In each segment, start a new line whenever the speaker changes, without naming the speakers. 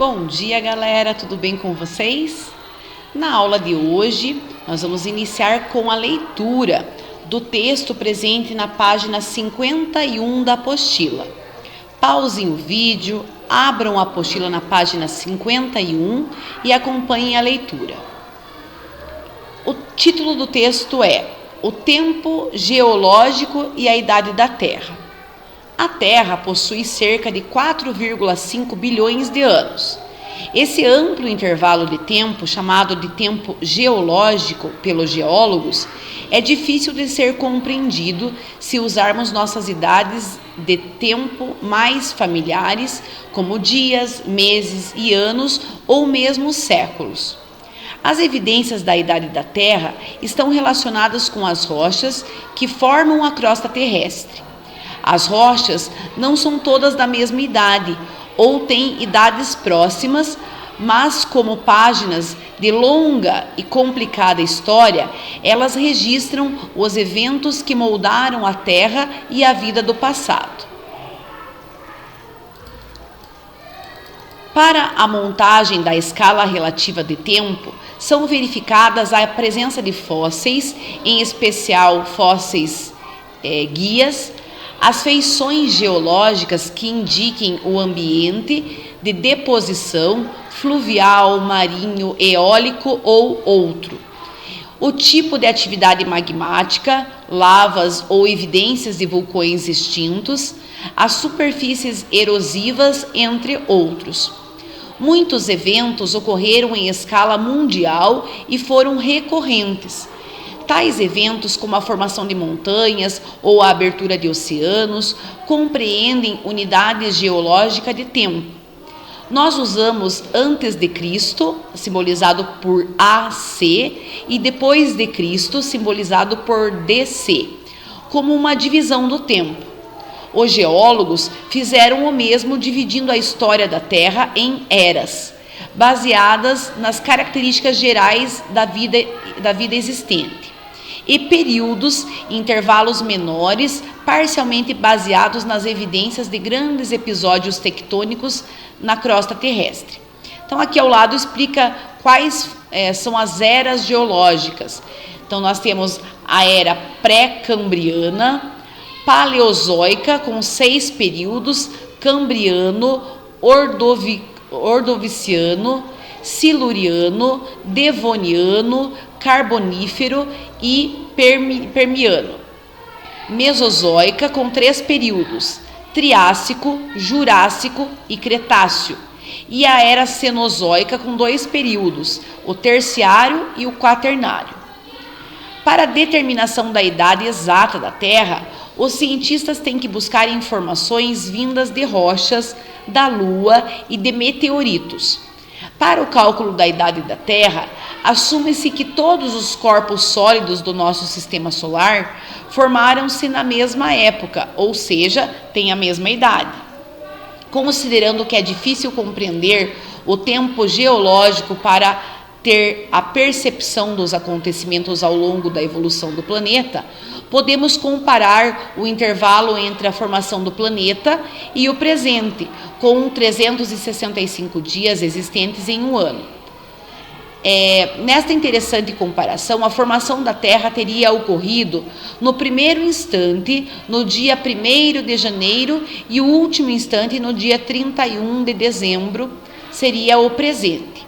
Bom dia, galera, tudo bem com vocês? Na aula de hoje, nós vamos iniciar com a leitura do texto presente na página 51 da apostila. Pausem o vídeo, abram a apostila na página 51 e acompanhem a leitura. O título do texto é O Tempo Geológico e a Idade da Terra. A Terra possui cerca de 4,5 bilhões de anos. Esse amplo intervalo de tempo, chamado de tempo geológico pelos geólogos, é difícil de ser compreendido se usarmos nossas idades de tempo mais familiares, como dias, meses e anos ou mesmo séculos. As evidências da idade da Terra estão relacionadas com as rochas que formam a crosta terrestre. As rochas não são todas da mesma idade ou têm idades próximas, mas como páginas de longa e complicada história, elas registram os eventos que moldaram a Terra e a vida do passado. Para a montagem da escala relativa de tempo, são verificadas a presença de fósseis, em especial fósseis guias, as feições geológicas que indiquem o ambiente de deposição fluvial, marinho, eólico ou outro. O tipo de atividade magmática, lavas ou evidências de vulcões extintos, as superfícies erosivas, entre outros. Muitos eventos ocorreram em escala mundial e foram recorrentes. Tais eventos, como a formação de montanhas ou a abertura de oceanos, compreendem unidades geológicas de tempo. Nós usamos antes de Cristo, simbolizado por AC, e depois de Cristo, simbolizado por DC, como uma divisão do tempo. Os geólogos fizeram o mesmo, dividindo a história da Terra em eras, baseadas nas características gerais da vida existente, e períodos, intervalos menores, parcialmente baseados nas evidências de grandes episódios tectônicos na crosta terrestre. Então, aqui ao lado explica quais são as eras geológicas. Então, nós temos a era pré-cambriana, paleozoica, com 6 períodos: cambriano, ordoviciano, siluriano, devoniano, carbonífero e permiano. Mesozoica, com 3 períodos: triássico, jurássico e cretáceo. E a era cenozoica, com 2 períodos: o terciário e o quaternário. Para a determinação da idade exata da Terra, os cientistas têm que buscar informações vindas de rochas, da Lua e de meteoritos. Para o cálculo da idade da Terra, assume-se que todos os corpos sólidos do nosso sistema solar formaram-se na mesma época, ou seja, têm a mesma idade. Considerando que é difícil compreender o tempo geológico para ter a percepção dos acontecimentos ao longo da evolução do planeta, podemos comparar o intervalo entre a formação do planeta e o presente, com 365 dias existentes em um ano. Nesta interessante comparação, a formação da Terra teria ocorrido no primeiro instante, no dia 1º de janeiro, e o último instante, no dia 31 de dezembro, seria o presente.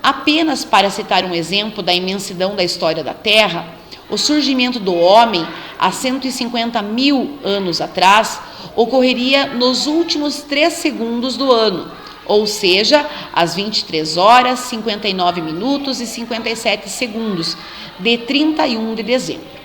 Apenas para citar um exemplo da imensidão da história da Terra, o surgimento do homem, há 150 mil anos atrás, ocorreria nos últimos 3 segundos do ano, ou seja, às 23 horas, 59 minutos e 57 segundos, de 31 de dezembro.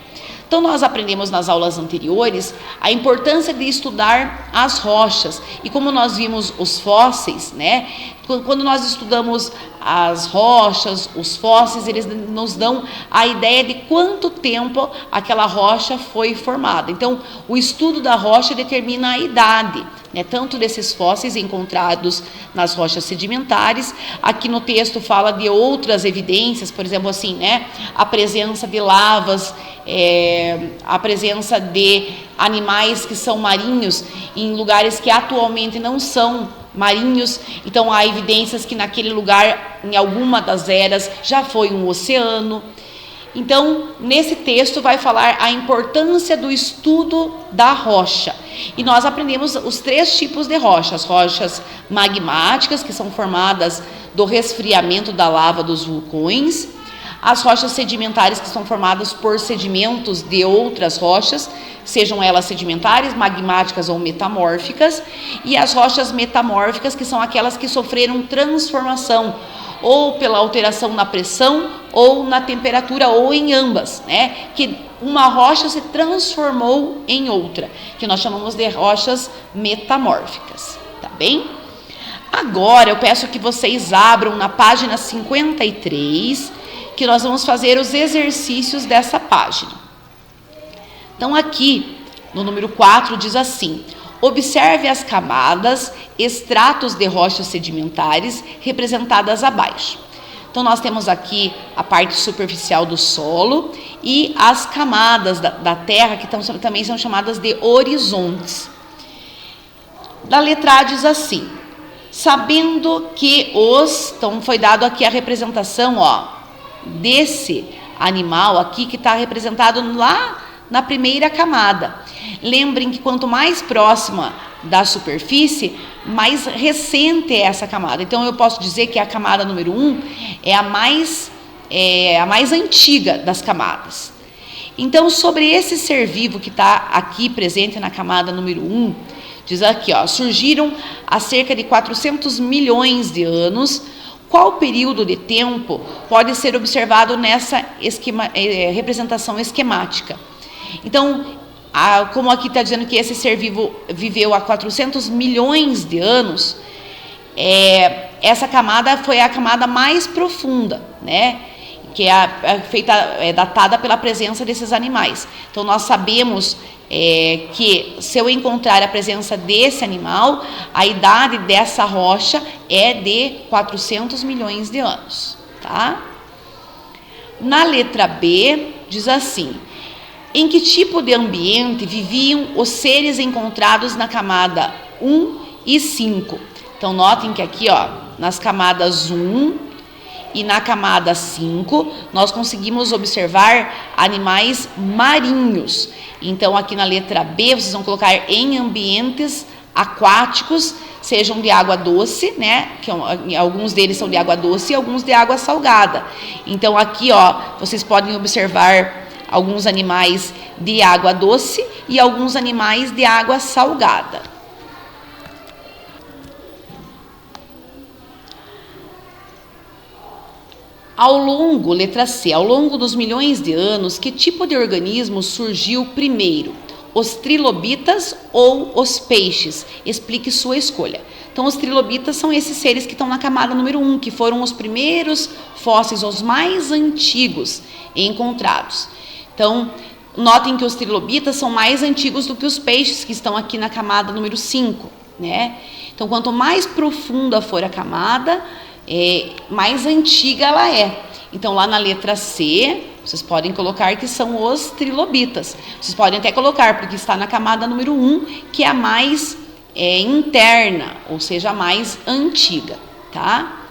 Então, nós aprendemos nas aulas anteriores a importância de estudar as rochas, e como nós vimos os fósseis, né? Quando nós estudamos as rochas, os fósseis, eles nos dão a ideia de quanto tempo aquela rocha foi formada. Então, o estudo da rocha determina a idade, né, tanto desses fósseis encontrados nas rochas sedimentares. Aqui no texto fala de outras evidências, por exemplo, assim, né, a presença de lavas, a presença de animais que são marinhos em lugares que atualmente não são marinhos. Então há evidências que naquele lugar, em alguma das eras, já foi um oceano. Então, nesse texto vai falar a importância do estudo da rocha. E nós aprendemos os 3 tipos de rochas: rochas magmáticas, que são formadas do resfriamento da lava dos vulcões; as rochas sedimentares, que são formadas por sedimentos de outras rochas, sejam elas sedimentares, magmáticas ou metamórficas; e as rochas metamórficas, que são aquelas que sofreram transformação, ou pela alteração na pressão, ou na temperatura, ou em ambas, né? Que uma rocha se transformou em outra, que nós chamamos de rochas metamórficas, tá bem? Agora eu peço que vocês abram na página 53, que nós vamos fazer os exercícios dessa página. Então aqui, no número 4, diz assim: observe as camadas, estratos de rochas sedimentares representadas abaixo. Então nós temos aqui a parte superficial do solo e as camadas da terra, que também são chamadas de horizontes. Da letra A diz assim: sabendo que então foi dado aqui a representação, desse animal aqui, que está representado lá na primeira camada. Lembrem que quanto mais próxima da superfície, mais recente é essa camada. Então eu posso dizer que a camada número 1 é a mais antiga das camadas. Então, sobre esse ser vivo que está aqui presente na camada número 1, diz aqui, surgiram há cerca de 400 milhões de anos. Qual período de tempo pode ser observado nessa representação esquemática? Então, como aqui está dizendo que esse ser vivo viveu há 400 milhões de anos, essa camada foi a camada mais profunda, né? Que é datada pela presença desses animais. Então, nós sabemos que se eu encontrar a presença desse animal, a idade dessa rocha é de 400 milhões de anos, tá? Na letra B, diz assim: em que tipo de ambiente viviam os seres encontrados na camada 1 e 5? Então, notem que aqui, nas camadas 1 e na camada 5, nós conseguimos observar animais marinhos. Então, aqui na letra B, vocês vão colocar em ambientes aquáticos, sejam de água doce, né? Que alguns deles são de água doce e alguns de água salgada. Então, aqui, vocês podem observar alguns animais de água doce e alguns animais de água salgada. Letra C, ao longo dos milhões de anos, que tipo de organismo surgiu primeiro? Os trilobitas ou os peixes? Explique sua escolha. Então, os trilobitas são esses seres que estão na camada número 1, que foram os primeiros fósseis, os mais antigos encontrados. Então, notem que os trilobitas são mais antigos do que os peixes, que estão aqui na camada número 5, né? Então, quanto mais profunda for a camada, mais antiga ela é. Então, lá na letra C, vocês podem colocar que são os trilobitas. Vocês podem até colocar, porque está na camada número 1, que é a mais interna, ou seja, a mais antiga, tá?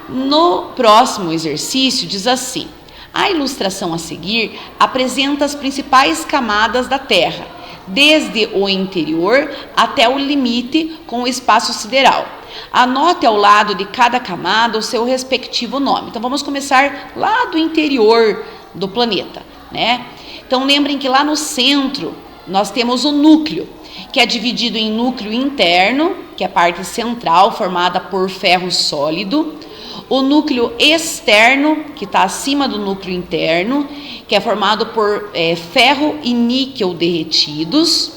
No próximo exercício, diz assim: a ilustração a seguir apresenta as principais camadas da Terra, desde o interior até o limite com o espaço sideral. Anote ao lado de cada camada o seu respectivo nome. Então, vamos começar lá do interior do planeta, né? Então, lembrem que lá no centro nós temos o núcleo, que é dividido em núcleo interno, que é a parte central, formada por ferro sólido. O núcleo externo, que está acima do núcleo interno, que é formado por ferro e níquel derretidos.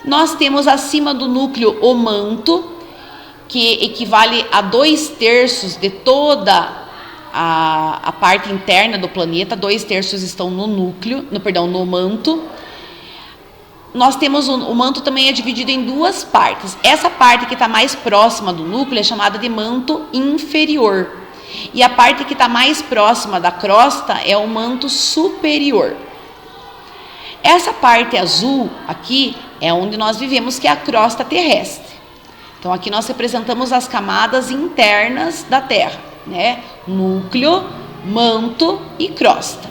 Nós temos acima do núcleo o manto, que equivale a 2/3 de toda a parte interna do planeta. 2/3 estão no manto. Nós temos o manto também é dividido em duas partes. Essa parte que está mais próxima do núcleo é chamada de manto inferior. E a parte que está mais próxima da crosta é o manto superior. Essa parte azul aqui é onde nós vivemos, que é a crosta terrestre. Então aqui nós representamos as camadas internas da Terra, né? Núcleo, manto e crosta.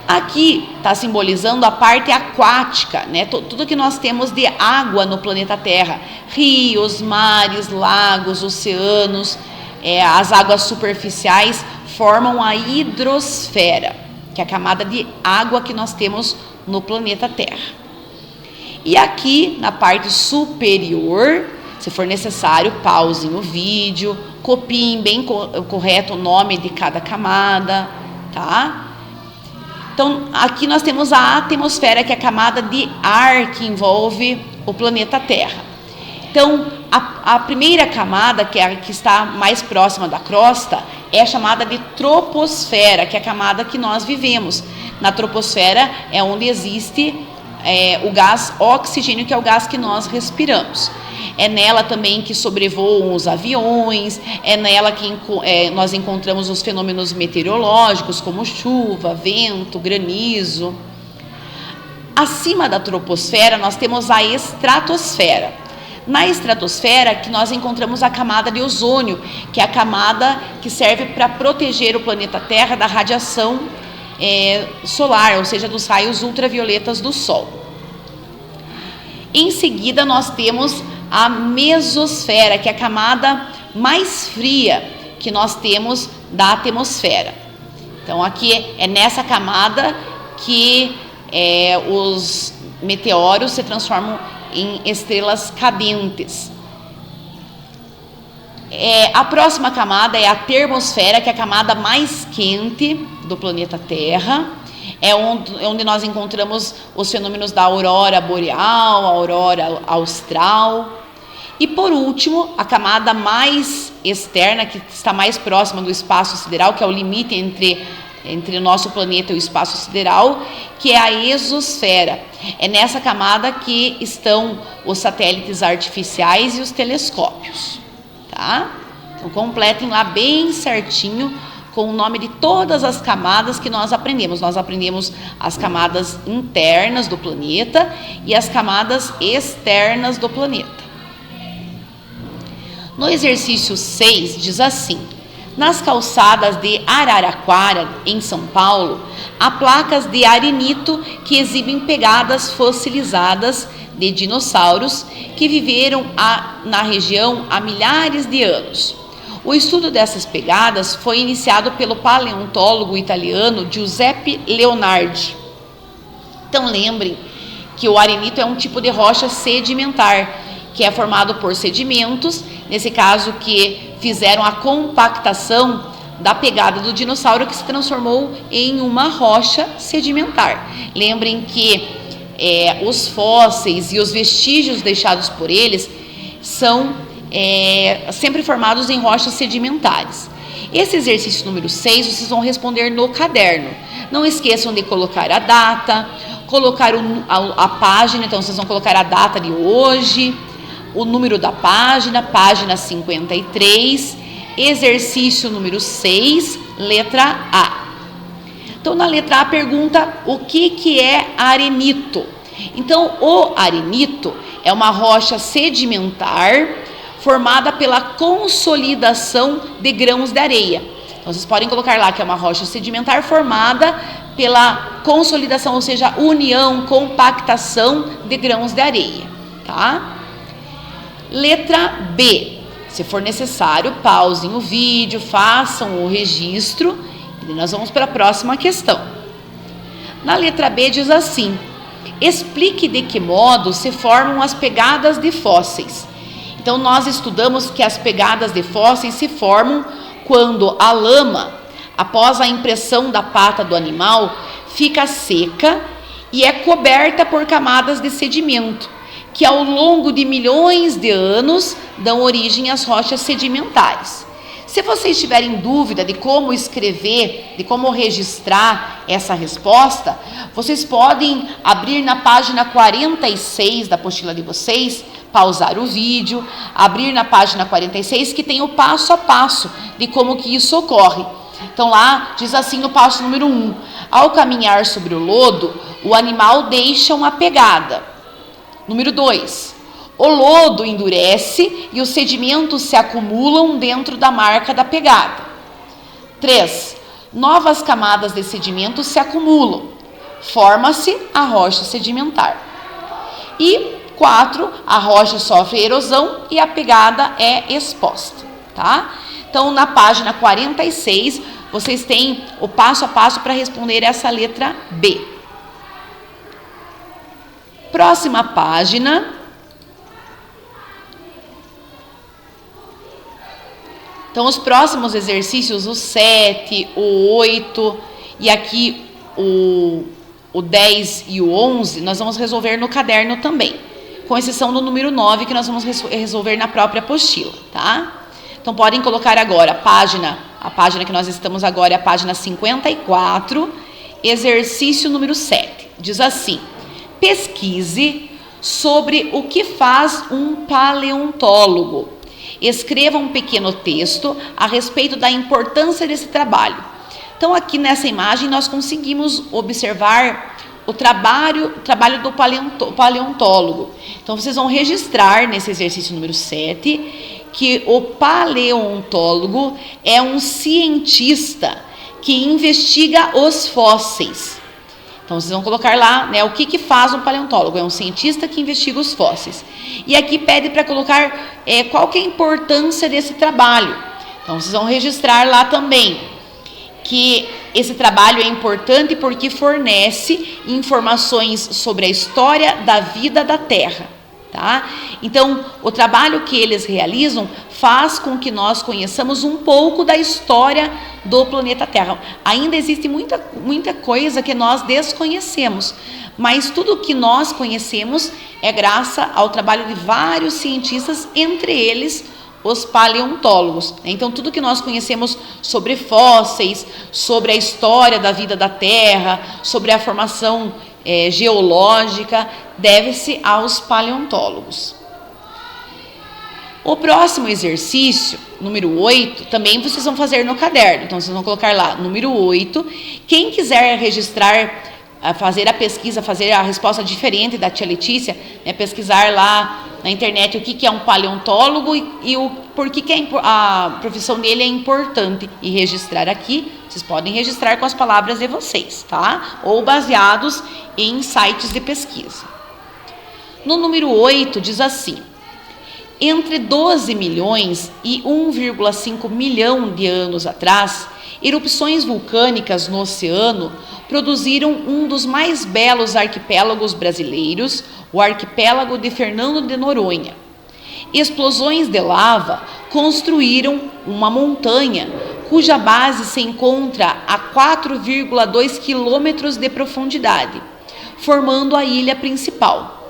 Aqui está simbolizando a parte aquática, né? Tudo que nós temos de água no planeta Terra, rios, mares, lagos, oceanos, as águas superficiais formam a hidrosfera, que é a camada de água que nós temos no planeta Terra. E aqui na parte superior, se for necessário, pausem o vídeo, copiem bem correto o nome de cada camada, tá? Então, aqui nós temos a atmosfera, que é a camada de ar que envolve o planeta Terra. Então, a primeira camada, que é a que está mais próxima da crosta, é chamada de troposfera, que é a camada que nós vivemos. Na troposfera é onde existe o gás oxigênio, que é o gás que nós respiramos. É nela também que sobrevoam os aviões, é nela que nós encontramos os fenômenos meteorológicos, como chuva, vento, granizo. Acima da troposfera, nós temos a estratosfera. Na estratosfera, que nós encontramos a camada de ozônio, que é a camada que serve para proteger o planeta Terra da radiação solar, ou seja, dos raios ultravioletas do Sol. Em seguida, nós temos a mesosfera, que é a camada mais fria que nós temos da atmosfera. Então, aqui é nessa camada que os meteoros se transformam em estrelas cadentes. A próxima camada é a termosfera, que é a camada mais quente do planeta Terra. É onde nós encontramos os fenômenos da aurora boreal, aurora austral. E por último, a camada mais externa, que está mais próxima do espaço sideral, que é o limite entre o nosso planeta e o espaço sideral, que é a exosfera. É nessa camada que estão os satélites artificiais e os telescópios, tá? Então completem lá bem certinho com o nome de todas as camadas que nós aprendemos. Nós aprendemos as camadas internas do planeta e as camadas externas do planeta. No exercício 6 diz assim: nas calçadas de Araraquara, em São Paulo, há placas de arenito que exibem pegadas fossilizadas de dinossauros que viveram na região há milhares de anos. O estudo dessas pegadas foi iniciado pelo paleontólogo italiano Giuseppe Leonardi. Então lembrem que o arenito é um tipo de rocha sedimentar, que é formado por sedimentos, nesse caso que fizeram a compactação da pegada do dinossauro, que se transformou em uma rocha sedimentar. Lembrem que os fósseis e os vestígios deixados por eles são sempre formados em rochas sedimentares. Esse exercício número 6 vocês vão responder no caderno. Não esqueçam de colocar a data, colocar a página, então vocês vão colocar a data de hoje, o número da página, página 53, exercício número 6, letra A. Então, na letra A pergunta o que é arenito. Então, o arenito é uma rocha sedimentar formada pela consolidação de grãos de areia. Então, vocês podem colocar lá que é uma rocha sedimentar formada pela consolidação, ou seja, união, compactação de grãos de areia, tá? Letra B. Se for necessário, pausem o vídeo, façam o registro e nós vamos para a próxima questão. Na letra B diz assim: explique de que modo se formam as pegadas de fósseis. Então, nós estudamos que as pegadas de fósseis se formam quando a lama, após a impressão da pata do animal, fica seca e é coberta por camadas de sedimento, que ao longo de milhões de anos dão origem às rochas sedimentares. Se vocês tiverem dúvida de como escrever, de como registrar essa resposta, vocês podem abrir na página 46 da apostila de vocês, pausar o vídeo, abrir na página 46, que tem o passo a passo de como que isso ocorre. Então lá diz assim no passo número 1, ao caminhar sobre o lodo, o animal deixa uma pegada. Número 2, O lodo endurece e os sedimentos se acumulam dentro da marca da pegada. 3. Novas camadas de sedimentos se acumulam. Forma-se a rocha sedimentar. E 4. A rocha sofre erosão e a pegada é exposta. Tá? Então, na página 46, vocês têm o passo a passo para responder essa letra B. Próxima página. Então, os próximos exercícios, o 7, o 8 e aqui o 10 e o 11, nós vamos resolver no caderno também, com exceção do número 9, que nós vamos resolver na própria apostila, tá? Então, podem colocar agora a página que nós estamos agora é a página 54, exercício número 7. Diz assim: pesquise sobre o que faz um paleontólogo. Escreva um pequeno texto a respeito da importância desse trabalho. Então, aqui nessa imagem, nós conseguimos observar o trabalho do paleontólogo. Então, vocês vão registrar nesse exercício número 7 que o paleontólogo é um cientista que investiga os fósseis. Então, vocês vão colocar lá, né, o que faz um paleontólogo. É um cientista que investiga os fósseis. E aqui pede para colocar qual que é a importância desse trabalho. Então, vocês vão registrar lá também que esse trabalho é importante porque fornece informações sobre a história da vida da Terra. Tá? Então, o trabalho que eles realizam faz com que nós conheçamos um pouco da história do planeta Terra. Ainda existe muita coisa que nós desconhecemos, mas tudo que nós conhecemos é graças ao trabalho de vários cientistas, entre eles os paleontólogos. Então, tudo que nós conhecemos sobre fósseis, sobre a história da vida da Terra, sobre a formação geológica, deve-se aos paleontólogos. O próximo exercício, número 8, também vocês vão fazer no caderno. Então, vocês vão colocar lá, número 8. Quem quiser registrar, fazer a pesquisa, fazer a resposta diferente da tia Letícia, né, pesquisar lá na internet o que é um paleontólogo e o porquê que a profissão dele é importante, e registrar aqui. Vocês podem registrar com as palavras de vocês, tá? Ou baseados em sites de pesquisa. No número 8 diz assim: entre 12 milhões e 1,5 milhão de anos atrás, erupções vulcânicas no oceano produziram um dos mais belos arquipélagos brasileiros, o arquipélago de Fernando de Noronha. Explosões de lava construíram uma montanha cuja base se encontra a 4,2 quilômetros de profundidade, formando a ilha principal.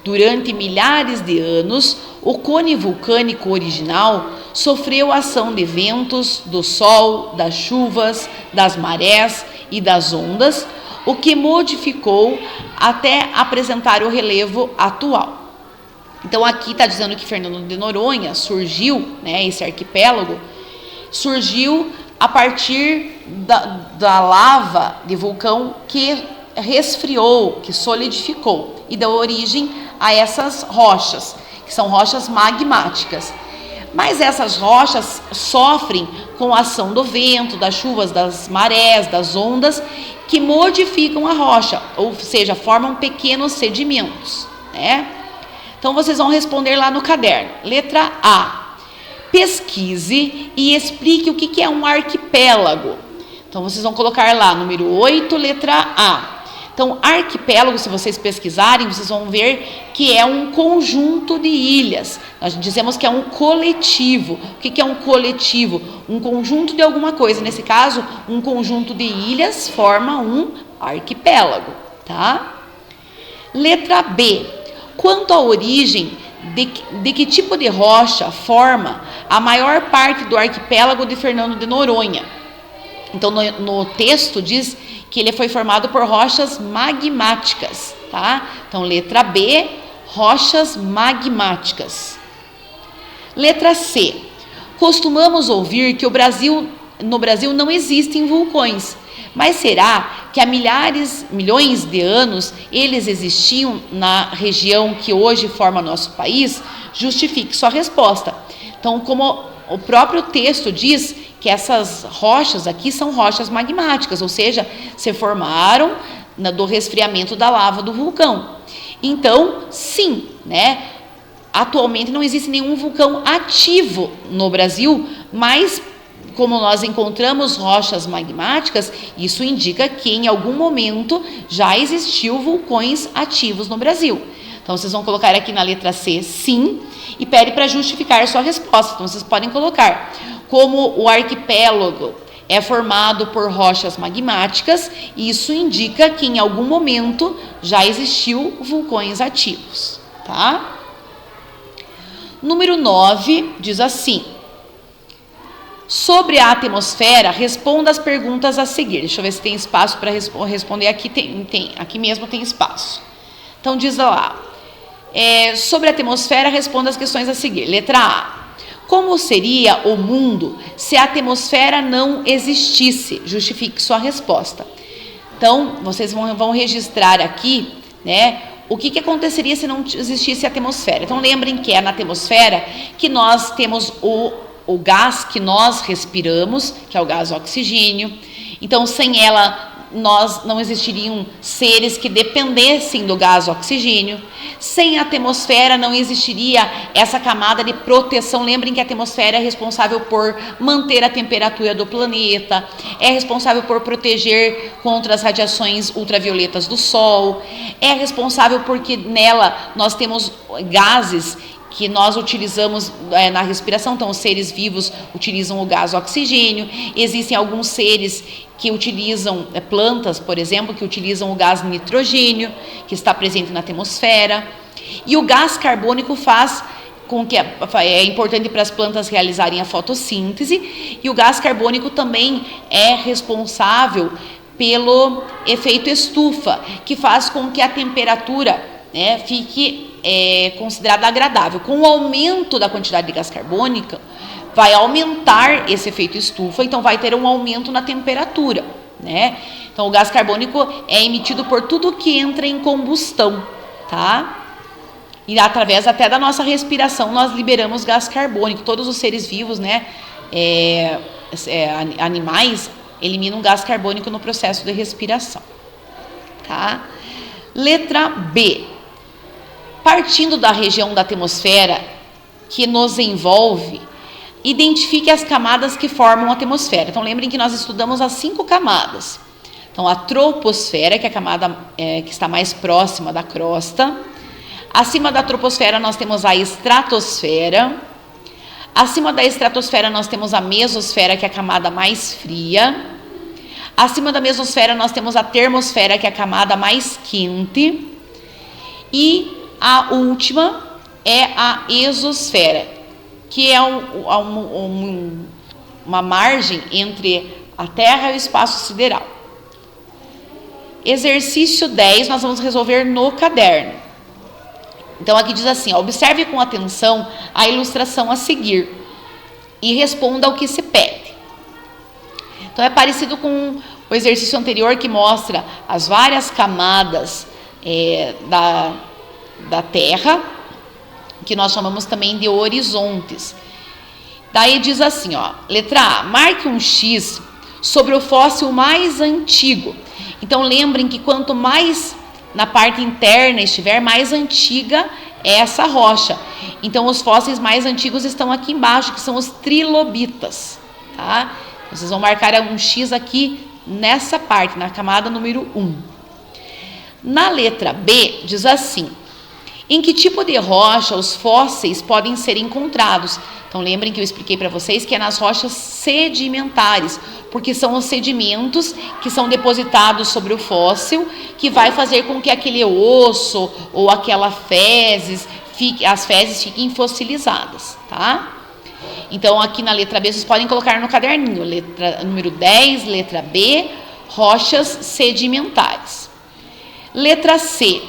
Durante milhares de anos, o cone vulcânico original sofreu a ação de ventos, do sol, das chuvas, das marés e das ondas, o que modificou até apresentar o relevo atual. Então, aqui está dizendo que Fernando de Noronha surgiu, né, esse arquipélago, surgiu a partir da lava de vulcão que resfriou, que solidificou e deu origem a essas rochas, que são rochas magmáticas. Mas essas rochas sofrem com a ação do vento, das chuvas, das marés, das ondas, que modificam a rocha, ou seja, formam pequenos sedimentos, né? Então, vocês vão responder lá no caderno. Letra A. Pesquise e explique o que é um arquipélago. Então, vocês vão colocar lá, número 8, letra A. Então, arquipélago, se vocês pesquisarem, vocês vão ver que é um conjunto de ilhas. Nós dizemos que é um coletivo. O que é um coletivo? Um conjunto de alguma coisa. Nesse caso, um conjunto de ilhas forma um arquipélago, tá? Letra B. Quanto à origem de que tipo de rocha forma a maior parte do arquipélago de Fernando de Noronha? Então, no texto diz que ele foi formado por rochas magmáticas, tá? Então, letra B, rochas magmáticas. Letra C. Costumamos ouvir que no Brasil não existem vulcões, Mas será que há milhões de anos eles existiam na região que hoje forma nosso país? Justifique sua resposta. Então, como o próprio texto diz que essas rochas aqui são rochas magmáticas, ou seja, se formaram do resfriamento da lava do vulcão. Então, sim, né? Atualmente não existe nenhum vulcão ativo no Brasil, mas como nós encontramos rochas magmáticas, isso indica que em algum momento já existiu vulcões ativos no Brasil. Então, vocês vão colocar aqui na letra C, sim, e pede para justificar sua resposta. Então, vocês podem colocar como o arquipélago é formado por rochas magmáticas, isso indica que em algum momento já existiu vulcões ativos, tá? Número 9 diz assim: sobre a atmosfera, responda as perguntas a seguir. Deixa eu ver se tem espaço para responder aqui. Tem, aqui mesmo tem espaço. Então diz lá, sobre a atmosfera, responda as questões a seguir. Letra A: como seria o mundo se a atmosfera não existisse? Justifique sua resposta. Então, vocês vão registrar aqui, né, o que aconteceria se não existisse a atmosfera. Então, lembrem que é na atmosfera que nós temos o gás que nós respiramos, que é o gás oxigênio. Então, sem ela, nós não existiriam seres que dependessem do gás oxigênio. Sem a atmosfera não existiria essa camada de proteção. Lembrem que a atmosfera é responsável por manter a temperatura do planeta, é responsável por proteger contra as radiações ultravioletas do Sol, é responsável porque nela nós temos gases que nós utilizamos na respiração. Então, os seres vivos utilizam o gás oxigênio. Existem alguns seres que utilizam, plantas, por exemplo, que utilizam o gás nitrogênio, que está presente na atmosfera. E o gás carbônico faz com que é importante para as plantas realizarem a fotossíntese. E o gás carbônico também é responsável pelo efeito estufa, que faz com que a temperatura, né, fique considerada agradável. Com o aumento da quantidade de gás carbônico, vai aumentar esse efeito estufa, então vai ter um aumento na temperatura, né? Então, o gás carbônico é emitido por tudo que entra em combustão, tá? E através até da nossa respiração, nós liberamos gás carbônico. Todos os seres vivos, né, animais, eliminam gás carbônico no processo de respiração, tá? Letra B: partindo da região da atmosfera que nos envolve, identifique as camadas que formam a atmosfera. Então, lembrem que nós estudamos as 5 camadas. Então, a troposfera, que é a camada que está mais próxima da crosta. Acima da troposfera, nós temos a estratosfera. Acima da estratosfera, nós temos a mesosfera, que é a camada mais fria. Acima da mesosfera, nós temos a termosfera, que é a camada mais quente. E a última é a exosfera, que é uma margem entre a Terra e o espaço sideral. Exercício 10, nós vamos resolver no caderno. Então, aqui diz assim: observe com atenção a ilustração a seguir e responda ao que se pede. Então, é parecido com o exercício anterior, que mostra as várias camadas da Terra, que nós chamamos também de horizontes. Daí diz assim, ó, letra A: marque um X sobre o fóssil mais antigo. Então, lembrem que quanto mais na parte interna estiver, mais antiga é essa rocha. Então, os fósseis mais antigos estão aqui embaixo, que são os trilobitas, tá? Vocês vão marcar um X aqui nessa parte, na camada número 1. Na letra B, diz assim: em que tipo de rocha os fósseis podem ser encontrados? Então, lembrem que eu expliquei para vocês que é nas rochas sedimentares, porque são os sedimentos que são depositados sobre o fóssil, que vai fazer com que aquele osso ou aquela fezes, as fezes fiquem fossilizadas, tá? Então, aqui na letra B, vocês podem colocar no caderninho, letra número 10, letra B, rochas sedimentares. Letra C: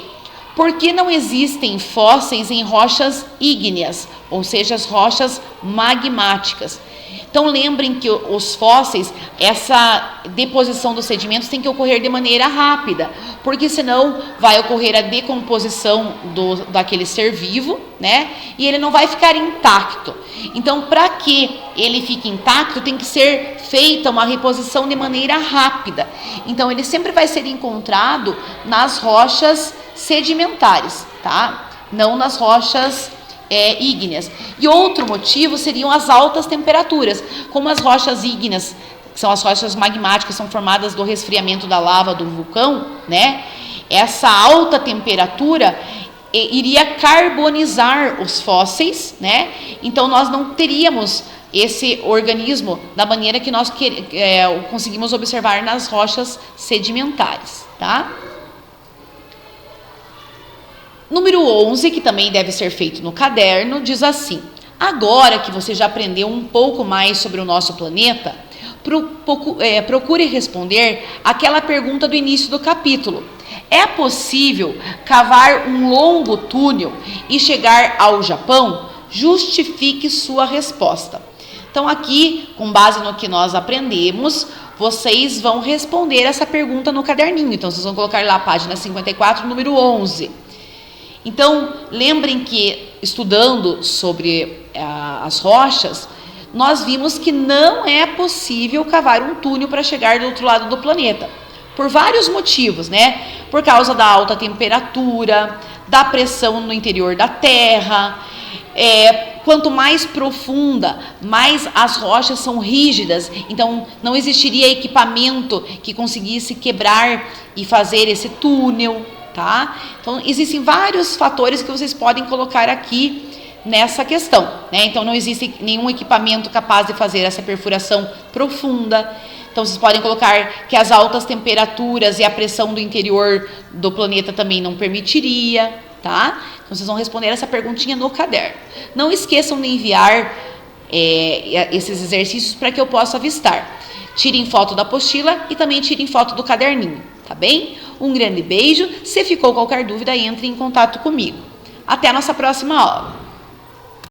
por que não existem fósseis em rochas ígneas, ou seja, as rochas magmáticas? Então lembrem que os fósseis, essa deposição dos sedimentos tem que ocorrer de maneira rápida, porque senão vai ocorrer a decomposição daquele ser vivo, né? E ele não vai ficar intacto. Então, para que ele fique intacto, tem que ser feita uma reposição de maneira rápida. Então, ele sempre vai ser encontrado nas rochas sedimentares, tá? Não nas rochas ígneas. E outro motivo seriam as altas temperaturas, como as rochas ígneas, que são as rochas magmáticas, são formadas do resfriamento da lava do vulcão, né? Essa alta temperatura iria carbonizar os fósseis, né? Então nós não teríamos esse organismo da maneira que nós conseguimos observar nas rochas sedimentares, tá? Número 11, que também deve ser feito no caderno, diz assim: agora que você já aprendeu um pouco mais sobre o nosso planeta, procure responder aquela pergunta do início do capítulo. É possível cavar um longo túnel e chegar ao Japão? Justifique sua resposta. Então aqui, com base no que nós aprendemos, vocês vão responder essa pergunta no caderninho. Então vocês vão colocar lá a página 54, número 11. Então, lembrem que, estudando sobre as rochas, nós vimos que não é possível cavar um túnel para chegar do outro lado do planeta. Por vários motivos, né? Por causa da alta temperatura, da pressão no interior da Terra. Quanto mais profunda, mais as rochas são rígidas. Então, não existiria equipamento que conseguisse quebrar e fazer esse túnel. Tá? Então, existem vários fatores que vocês podem colocar aqui nessa questão, né? Então, não existe nenhum equipamento capaz de fazer essa perfuração profunda. Então, vocês podem colocar que as altas temperaturas e a pressão do interior do planeta também não permitiria, tá? Então, vocês vão responder essa perguntinha no caderno. Não esqueçam de enviar esses exercícios para que eu possa avistar. Tirem foto da apostila e também tirem foto do caderninho, tá bem? Um grande beijo. Se ficou qualquer dúvida, entre em contato comigo. Até a nossa próxima aula.